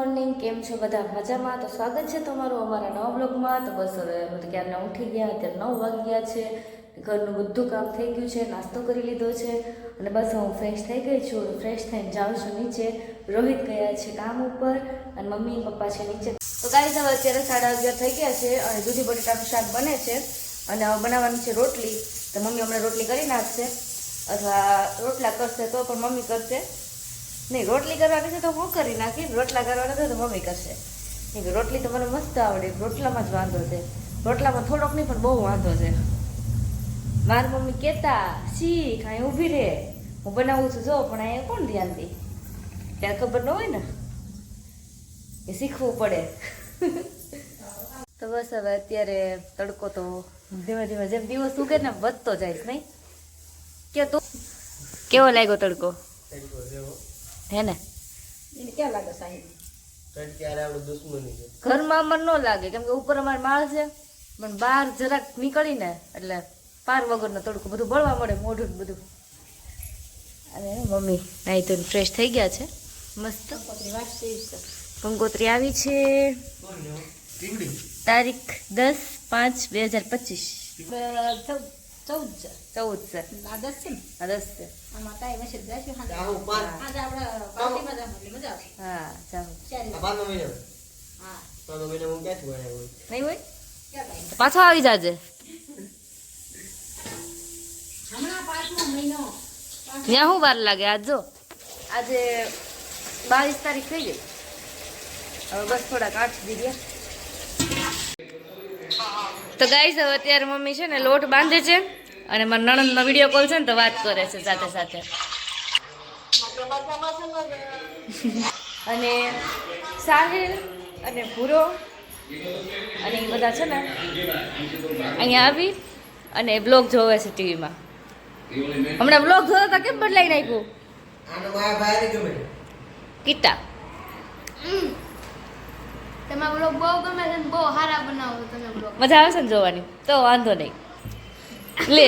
Morning, કેમ છો બધા? મજામાં? તો સ્વાગત છે તમારું અમારા નવા બ્લોગમાં. તો બસ હવે અમે તો ક્યારના ઉઠી ગયા, અત્યારે 9 વાગી ગયા છે. ઘરનું બધું કામ થઈ ગયું છે, નાસ્તો કરી લીધો છે અને બસ હું ફ્રેશ થઈ ગઈ છું. ફ્રેશ થઈને જાઉં છું નીચે. રોહિત ગયા છે કામ ઉપર અને મમ્મી પપ્પા છે નીચે. તો ગાઈસ હવે અત્યારે 11:30 થઈ ગયા છે અને દૂધી બટેટાનું શાક બને છે અને હવે બનાવવાની છે રોટલી. તો મમ્મી હમણાં રોટલી કરી નાખશે અથવા રોટલા કરશે તો પણ મમ્મી કરશે. નહીં, રોટલી કરવાની છે તો હું કરી નાખી, રોટલા કરવાના છે તો મમ્મી કરશે. નહીં, રોટલી તો મને મસ્ત આવડે, રોટલામાં જ વાંધો છે. રોટલામાં થોડોક નહીં પણ બહુ વાંધો છે. મારી મમ્મી કહેતા શીખ, અહીં ઊભી રહે, હું બનાવું છું જો, પણ અહીંયા કોણ ધ્યાન દે? ત્યારે ખબર ન હોય ને, એ શીખવું પડે. તો બસ હવે અત્યારે તડકો તો ધીમે ધીમે જેમ દિવસ ઉગે ને વધતો જાય, નહીં કે તું કેવો લાગ્યો તડકો? હે ને? ક્યાં લાગે સાહેબ? ઘરમાં અમર ન લાગે કેમ કે ઉપર અમારે માળ છે, પણ બહાર જરાક નીકળીને એટલે પાર વગરનો તડકો બધું બળવા મળે, મોઢું બધું. અને મમ્મી નાઈ તો ફ્રેશ થઈ ગયા છે, મસ્ત કંકોત્રી આવી છે. તારીખ 10/5/2025. 14 છે. આ 10 છે ને? આ 10 છે. આમાં કાંઈ મેસેજ જશે આજે આપણે પાર્ટીમાં જાવ એટલે મજા આવશે. હા ચાલો. હા નહીં હોય ક્યાં કાંઈ પાછો આવી જાજે. હમણાં 5મો મહિનો ત્યાં શું વાર લાગે? આજ જો આજે 22 તારીખ થઈ ગઈ, હવે બસ થોડાક 8 દી રહ્યા. તો ગાઈસ હવે અત્યારે મમ્મી છે ને લોટ બાંધે છે અને મારા નણંદનો વિડીયો કોલ છે ને તો વાત કરે છે સાથે સાથે. અને સાહિલ અને ભૂરો અને એ બધા છે ને અહીંયા આવી અને બ્લોગ જોવે છે ટીવીમાં. હમણાં બ્લોગ જોયો તો કેમ બદલાઈ નાખ્યું? કીટા તમે બ્લોગ બહુ ગમે છે ને બહુ સારા બનાવો તમે બ્લોગ. મજા આવે છે ને જોવાની? તો વાંધો નહીં. લે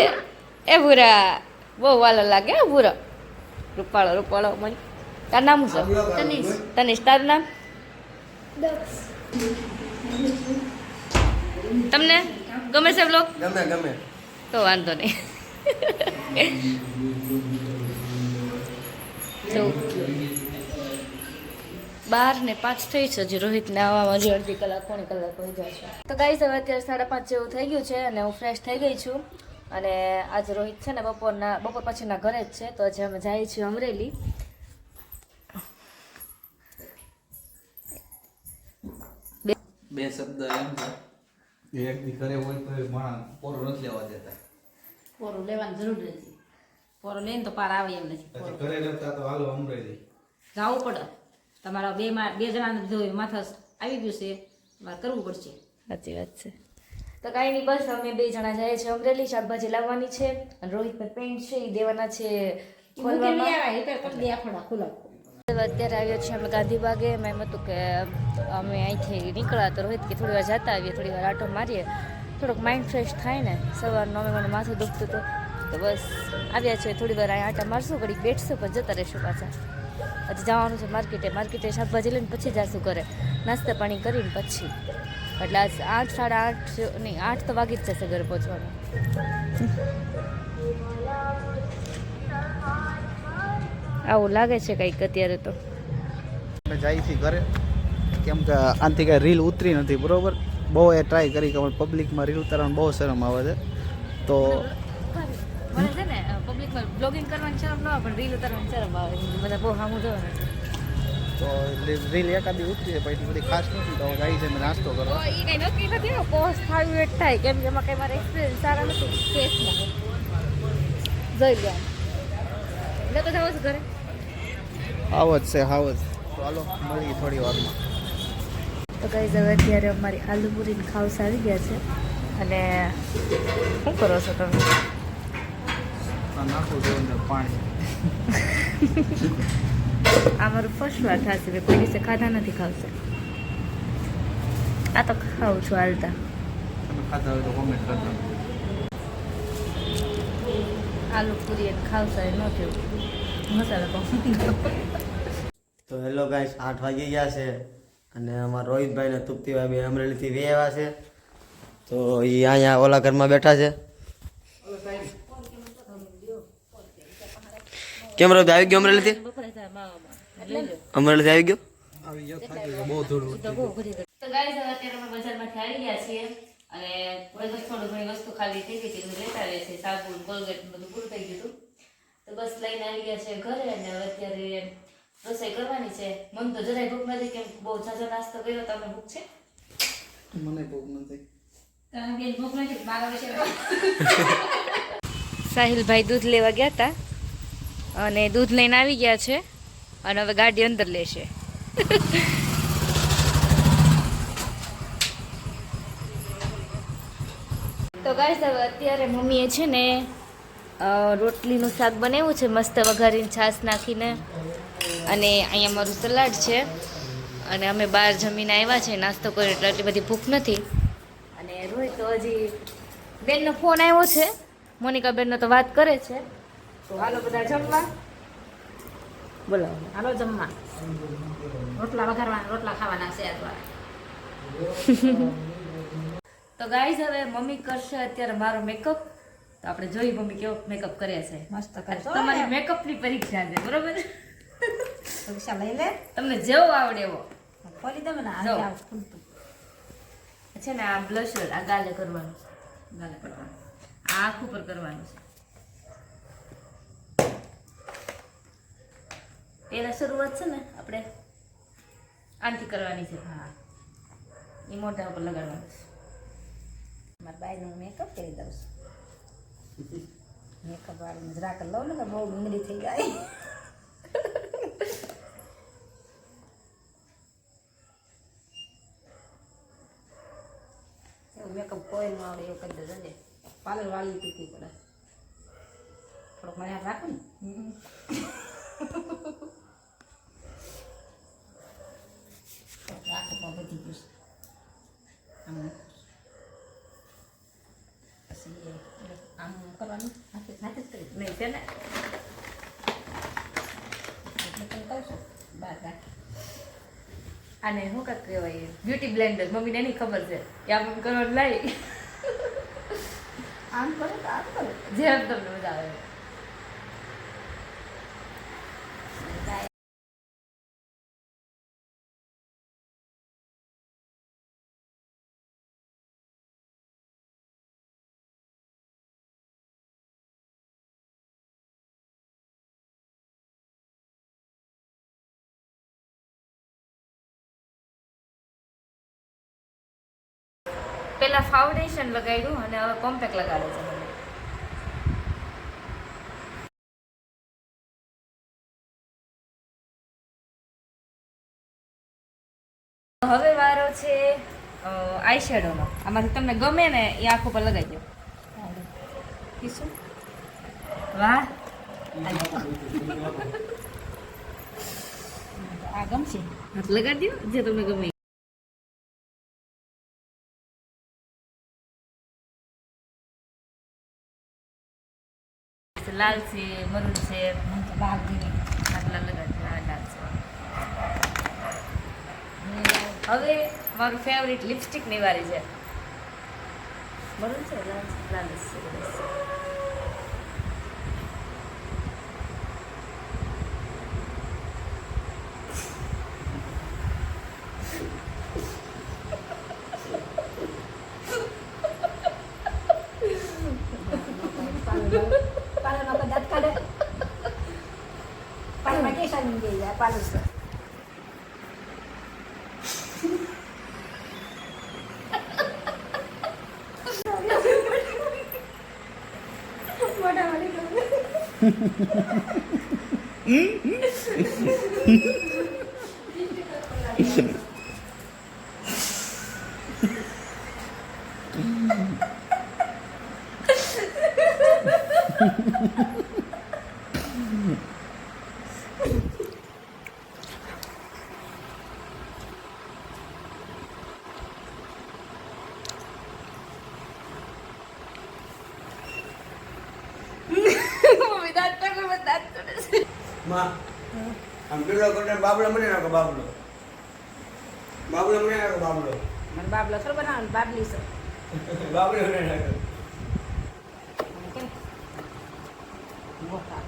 એ ભૂરા બહુ વાલો લાગે હે ભૂરો. રૂપાળો રૂપાળો મને. તારું નામ શું છે? તનીશ. તનીશ, તારું નામ? દક્ષ. તમને ગમે છે બ્લોગ? ગમે તો વાંધો નહીં. તો 12:05 થઈ છે, હજી રોહિતને આવવામાં હજી અડધી કલાક પોણી કલાક હોય જશે. તો ગાઈસ હવે અત્યારે 5:30 જેવું થઈ ગયું છે અને હું ફ્રેશ થઈ ગઈ છું. અને આજે રોહિત છે ને બપોર પછીના ઘરે જ છે, તો આજે અમે જઈએ છીએ અમરેલી. બે શબ્દ એમ છે એક દી ઘરે હોય તો માણસ પોરો નથી લેવા દેતા. પોરો લેવાની જરૂર નથી. પોરો લઈને તો પાર આવે એમ નથી. પછી ઘરે રહેતા તો હાલો અમરેલી જવું પડે. તમારા બે જણાને જો માથા આવી ગયું છે, તમારે કરવું પડશે. સાચી વાત છે. તો કાંઈ નહીં, બસ અમે 2 જણા જઈએ છીએ અમરેલી. શાકભાજી લાવવાની છે અને રોહિતને પેન્ટ છે એ દેવાના છે ખોલવામાં. અત્યારે આવ્યા છીએ અમે ગાંધીબાગે. એમ હતું કે અમે અહીંથી નીકળ્યા તો રોહિત કે થોડી વાર જતા આવીએ, થોડી વાર આટો મારીએ, થોડોક માઇન્ડ ફ્રેશ થાય ને. સવારનો અમે મને માથું દુખતું હતું તો બસ આવ્યા છીએ, થોડી વાર અહીં આટા મારશું, ઘડીક બેઠશું પણ જતા રહેશું પાછા. હજી જવાનું છે માર્કેટે શાકભાજી લઈને પછી જઈશું ઘરે, નાસ્તા પાણી કરીને પછી. એટલે આજ 8 8:30 નહીં 8 તો વાગી જ જશે ઘરે પહોંચવાનું. આવું લાગે છે કંઈક અત્યારે તો. અમે જઈએ છીએ ઘરે કેમ કે આનાથી કાંઈ રીલ ઉતરી નથી બરોબર. બહુ એ ટ્રાય કરી કે પબ્લિકમાં રીલ ઉતારવાનું બહુ શરમ આવે છે. તો મને છે ને પબ્લિકમાં બ્લોગિંગ કરવાની શરમ ન આવે પણ રીલ ઉતારવાની શરમ આવે. બધા બહુ સામું જોવે ને તો રીલ એકાદી ઉતરી છે પછી બધી ખાસ નથી. તો જઈએ છીએ અમે નાસ્તો કરવા. એ કંઈ નક્કી નથી ને, પોસ્ટ થયું એ જ થાય કેમ કે એમાં કંઈ મારા એક્સપિરિયન્સ સારા નથી કેસમાં. જોઈ લો એટલે તો જાવ છું ઘરે. આવત છે હાવત. તો હાલો મળીએ થોડી વારમાં. તો ગાઈઝ હવે અત્યારે અમારી આલુ પૂરીને ખાવસ આવી ગયા છે અને શું કરો છો તમે? નાખું જો અંદર પાણી. આ મારું ફર્સ્ટ વાર થશે, મેં કોઈ દિવસે ખાધા નથી ખાવશે. આ તો ખાઉં છું હાલતા. તમે ખાતા હોય તો કોમેન્ટ કરજો. આલુ પૂરી અને ખાવસા ન થયું મસાલા પાઉં. તો હેલો ગાઈસ 8 વાગી ગયા છે અને અમારા રોહિતભાઈ ને તૃપ્તિભાઈ બે અમરેલીથી વેવા છે, તો એ અહીંયા ઓલા ઘરમાં બેઠા છે. કેમ રોહિત આવી ગયો અમરેલીથી? અમરેલીથી આવી ગયો. તો ગાઈસ હવે અત્યારે અમે બજારમાંથી આવી ગયા છીએ અને થોડી ઘણી વસ્તુ ખાલી થઈ ગઈ હતી લેતા આવે છે. સાબુ કોલગેટ બધું પૂરું થઈ ગયું હતું, તો બસ લઈને આવી ગયા છે ઘરે. અને હવે અત્યારે રસોઈ કરવાની છે. મને તો જરાય ભૂખ નથી, કેમ બહુ ઝાઝો નાસ્તો કર્યો. તમને ભૂખ છે? મને ભૂખ નથી. તને બેન ભૂખ નથી, મારા વિશે સાહિલભાઈ દૂધ લેવા ગયા હતા અને દૂધ લઈને આવી ગયા છે અને હવે ગાડી અંદર લેશે. તો ગાઈસ હવે અત્યારે મમ્મીએ છે ને રોટલીનું શાક બનાવ્યું છે મસ્ત વઘારીને છાશ નાખીને, અને અહીંયા મારું સલાડ છે. અને અમે બહાર જમીને આવ્યા છે, નાસ્તો કર્યો એટલે એટલી બધી ભૂખ નથી. અને રોહિત તો હજી બેનનો ફોન આવ્યો છે, મોનિકા બેનનો તો વાત કરે છે. તો હાલો બધા જમવા, બોલાવો. હાલો જમવા. રોટલા વઘારવાના, રોટલા ખાવાના છે અત્યારે. તો ગાઈઝ હવે મમ્મી કરશે અત્યારે મારો મેકઅપ. તો આપણે જોઈએ મમ્મી કેવો મેકઅપ કરે છે. મસ્ત આજે કરશો. તમારી મેકઅપની પરીક્ષા છે, બરોબર? પરીક્ષા લઈ લે. તમને જેવો આવડે એવો. ખોલી દે ને. જો. આ ખુલતું. છે ને આ બ્લશર આ ગાલે કરવાનું, ગાલે કરવાનું, આ આંખ ઉપર કરવાનું છે. પહેલા શરૂઆત છે ને આપણે આનથી કરવાની છે. હા, એ મોઢા ઉપર લગાડવાનું છે. મારા બાઈનું મેકઅપ કરી દઉં છું. મેકઅપ વાળીને જરાક લઉં ને તો બહુ ડુંગળી થઈ જાય. એવું મેકઅપ કોઈ ન આવડે એવું કરી દેજો ને. પાર્લર વાળી પીતી પડે. થોડોક મને યાદ રાખું ને. રાખો તો બધી ગયું છે. આમ પછી આમ કરવાનું હાથે હાથે જ કરી નહીં છે ને એટલે તમે કહું છું બહાર રાખી. આને શું કાંક કહેવાય, બ્યુટી બ્લેન્ડર. મમ્મીને એની ખબર છે કે આમ આમ કરવાનું લાવી. આમ કરો તો આમ કરો. જેમ તમને મજા આવે. પેલા ફાઉન્ડેશન લગાડ્યું અને હવે કોમ્પેક્ટ લગાડે છે મને. હવે વારો છે આઈ શેડોનો. આમાંથી તમને ગમે ને એ આંખ ઉપર લગાવી દો. કીશું વાહ, આ ગમશે. હાથ લગાડી દો જે તમને ગમે. લાલ છે, મરૂન છે, મને તો લાલ જેવી. આટલા લગાડી લાલ છે. હવે મારું ફેવરિટ લિપસ્ટિક ની વારી છે. મરૂન છે, લાલ છે, લાલ છે, સરસ. પાર્લરમાં કોઈ દાંત કાઢે. પાર્લરમાં કેસા નહીં ગઈ જાય પાર્લર પર. માં આમ પીળો કરીને બાબલો મને નાખો બાબલો. બાબલો મને નાખો બાબલો મને બાબલો થોડો બનાવવાનો બાબલી છે બાબલો મને નાખો મને કેમ મોટા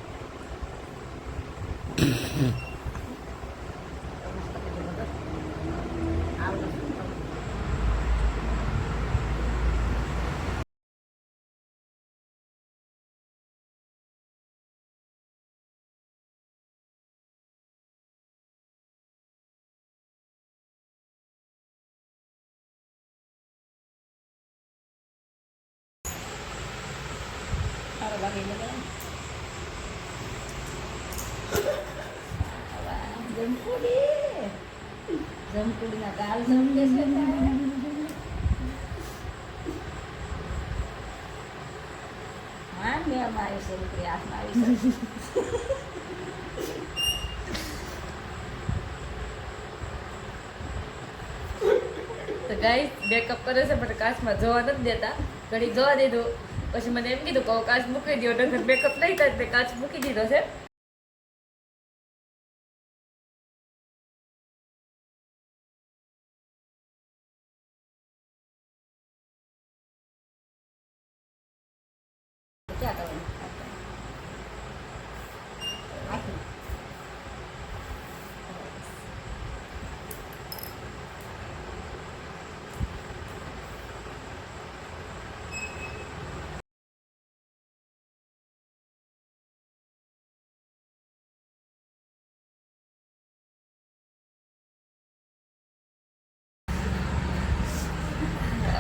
સારો લાગે જમકુડીના ગાલ જમકે છે હા મેં મારી છે રૂપરી હાથમાં આવી છે તો ગાઈસ મેકઅપ કરે છે પણ કાચમાં જોવા નથી દેતા ઘડી જોવા દીધું પછી મને એમ કીધું કે હવે કાચ મૂકી દો નકર મેકઅપ નહીં થાય મેં કાચ મૂકી દીધો છે ક્યાં કરવાનું આખી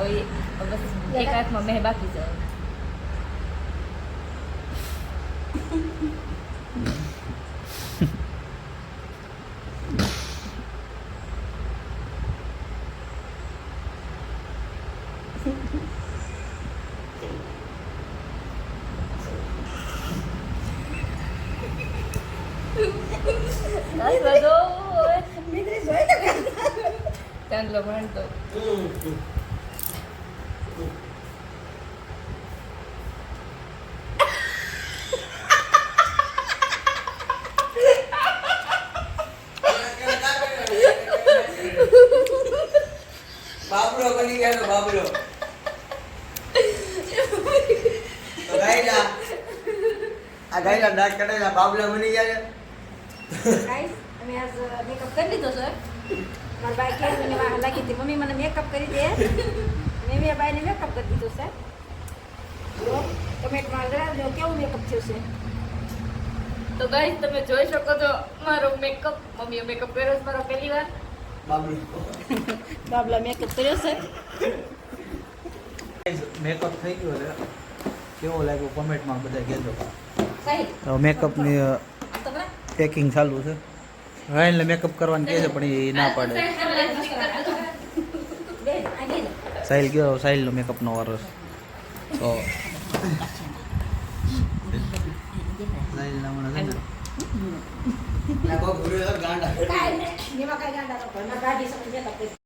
હવે બસ એક હાથમાં મેં બાકી છે ચાંદલો ભણતો બાબલો બની ગયો બાબલો તો ગાઈલા આ ગાઈલા દાંત કઢાયેલા બાબલા બની ગયા છે ગાઈસ અમે આજ મેકઅપ કરી લીધો છે મારા બાઈ કે મને વાહ લાગી હતી મમ્મી મને મેકઅપ કરી દે મેં મેં બાઈને મેકઅપ કરી દીધો છે જો કમેન્ટમાં જણાવજો કેવું મેકઅપ થયું છે તો ગાઈસ તમે જોઈ શકો છો મારો મેકઅપ મમ્મીએ મેકઅપ કર્યો છે મારો પહેલી વાર બાબલો બાબલા મેકઅપ કર્યો છે મેકઅપ થઈ ગયો છે કેવો લાગ્યો કોમેન્ટમાં બધા કહેજો સહી તો મેકઅપની તમને પેકિંગ ચાલુ છે રાયલને મેકઅપ કરવાનું કહે છે પણ એ ના પાડે બે આ દે સાહિલ ગયો સાહિલનો મેકઅપનો વારો છે તો સાહિલના હમણાં છે ને ના કોઈ ભૂલ્યો ગાંડા કાઈ નહીં એમાં કાઈ ગાંડા ન કર મારા ગાડી સમજે તો